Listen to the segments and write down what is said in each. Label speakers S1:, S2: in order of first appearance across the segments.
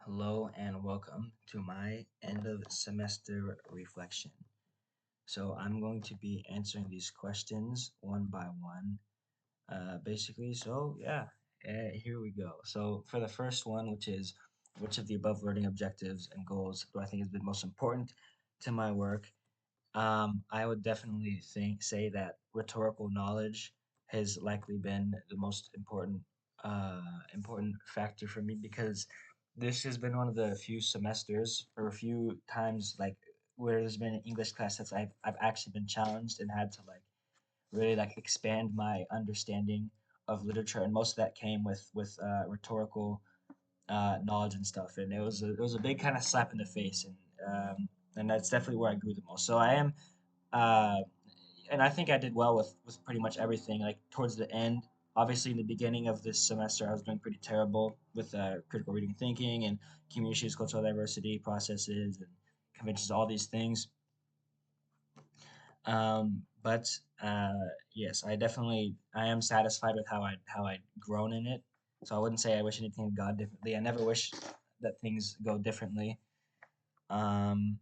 S1: Hello and welcome to my end of semester reflection. So I'm going to be answering these questions one by one, basically. Here we go. So for the first one, which is which of the above learning objectives and goals do I think has been most important to my work? I would definitely say that rhetorical knowledge has likely been the most important factor for me because this has been one of the few semesters or a few times where there's been an English class I've actually been challenged and had to really expand my understanding of literature, and most of that came with rhetorical knowledge and stuff, and it was a big kind of slap in the face, and that's definitely where I grew the most. So I am uh, and I think I did well with pretty much everything. Like towards the end, obviously in the beginning of this semester, I was doing pretty terrible with critical reading and thinking and community issues, cultural diversity processes and conventions, all these things. But yes, I am satisfied with how I'd grown in it. So I wouldn't say I wish anything had gone differently. I never wish that things go differently. Um,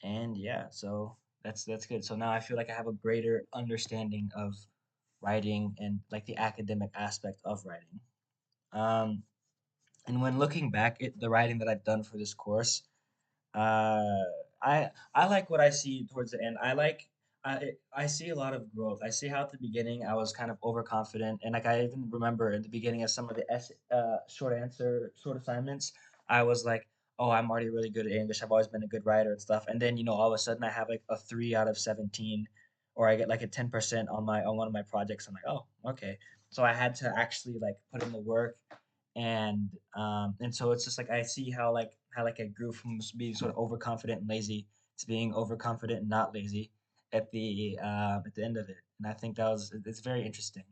S1: and yeah, so that's good. So now I feel like I have a greater understanding of writing and like the academic aspect of writing. Um, and when looking back at the writing that I've done for this course, uh, I like what I see towards the end. I see a lot of growth. I see how at the beginning I was kind of overconfident, and like I even remember at the beginning of some of the short assignments, I was like, "Oh, I'm already really good at English. I've always been a good writer and stuff." And then all of a sudden I have like a 3 out of 17, or I get like a 10% on my on one of my projects. I'm like, "Oh, okay." So I had to actually like put in the work, and so it's just like I see how I grew from being sort of overconfident and lazy to being overconfident and not lazy at the end of it, and I think it's very interesting.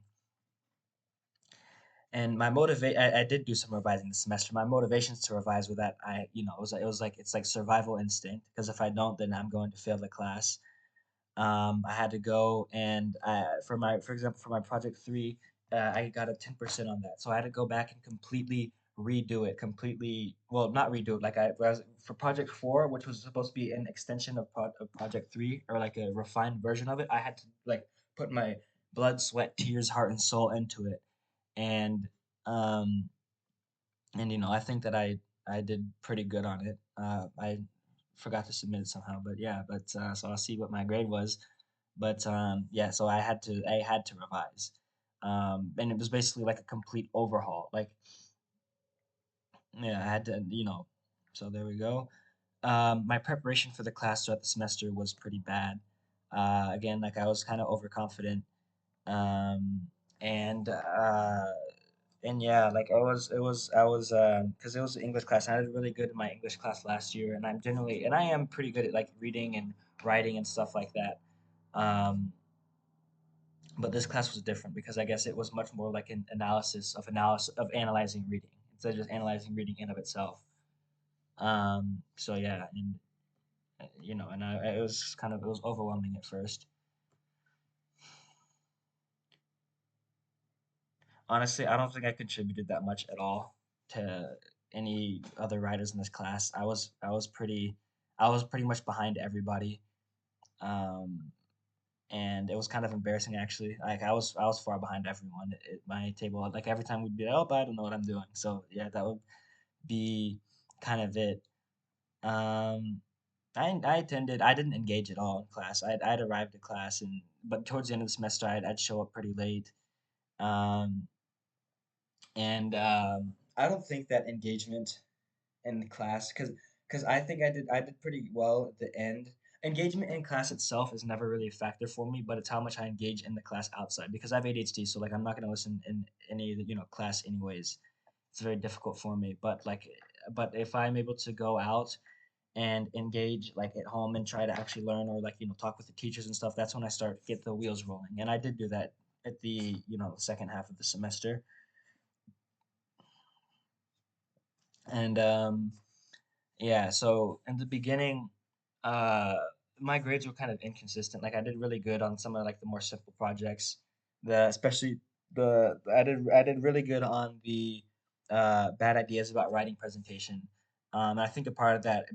S1: And I did do some revising this semester. My motivations to revise were that it's like survival instinct, because if I don't, then I'm going to fail the class. I had to go and for example, for my project three, I got a 10% on that. So I had to go back and completely redo it, well, not redo it, for project four, which was supposed to be an extension of project three, or like a refined version of it. I had to like put my blood, sweat, tears, heart, and soul into it. And, um, I think that I did pretty good on it. I forgot to submit it somehow, but yeah, so I'll see what my grade was. But yeah, so I had to revise, and it was basically like a complete overhaul. Like, yeah, I had to, so there we go. My preparation for the class throughout the semester was pretty bad. Again, like I was kind of overconfident, um, and yeah, like because it was an English class, and I did really good in my English class last year, and I am pretty good at like reading and writing and stuff like that. Um, but this class was different because I guess it was much more like an analysis of analyzing reading instead of just analyzing reading in of itself. So yeah, and it was it was overwhelming at first. Honestly, I don't think I contributed that much at all to any other writers in this class. I was pretty much behind everybody. Um, and it was kind of embarrassing actually. Like I was far behind everyone at my table. Like every time we'd be like, "Oh, but I don't know what I'm doing." So yeah, that would be kind of it. Um, I attended. I didn't engage at all in class. I'd arrived at class, but towards the end of the semester, I'd show up pretty late. Um, and I don't think that engagement in the class, because I did pretty well at the end. Engagement in class itself is never really a factor for me, but it's how much I engage in the class outside, because I have ADHD, so like I'm not gonna listen in any class anyways. It's very difficult for me. But if I'm able to go out and engage like at home and try to actually learn, or like talk with the teachers and stuff, that's when I start get the wheels rolling. And I did do that at the second half of the semester. And yeah, so in the beginning, uh, my grades were kind of inconsistent. Like I did really good on some of like the more simple projects. Especially I did really good on the bad ideas about writing presentation. I think a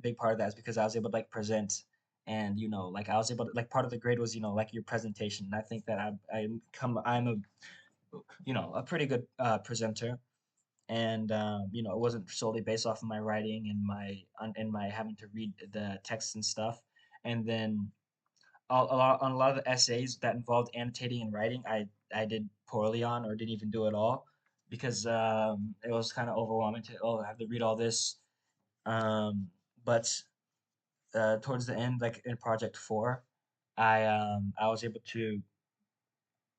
S1: big part of that is because I was able to like present, and like I was able to like part of the grade was like your presentation. And I think that I'm a a pretty good presenter, and it wasn't solely based off of my writing and my having to read the text and stuff. And then on a lot of the essays that involved annotating and writing, I did poorly on or didn't even do it all because it was kind of overwhelming to I have to read all this. But towards the end, like in project 4, I was able to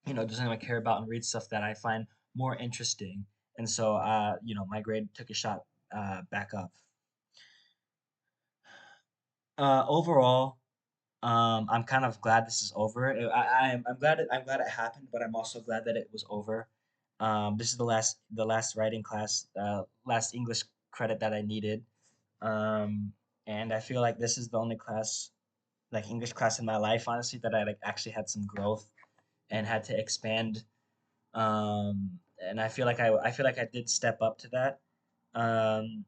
S1: just kind of care about and read stuff that I find more interesting, and so my grade took a shot back up. Overall, I'm kind of glad this is over. I'm glad it happened, but I'm also glad that it was over. This is the last writing class, last English credit that I needed. Um, and I feel like this is the only class, like English class in my life, honestly, that I like actually had some growth and had to expand. And I feel like I did step up to that. Um,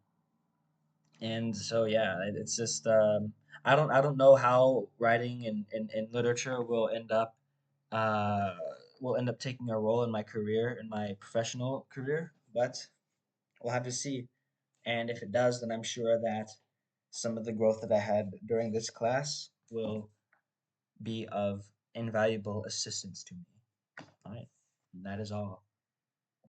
S1: and so yeah, it's just I don't know how writing and literature uh will end up taking a role in my career, in my professional career, but we'll have to see. And if it does, then I'm sure that some of the growth that I had during this class will be of invaluable assistance to me. All right, and that is all.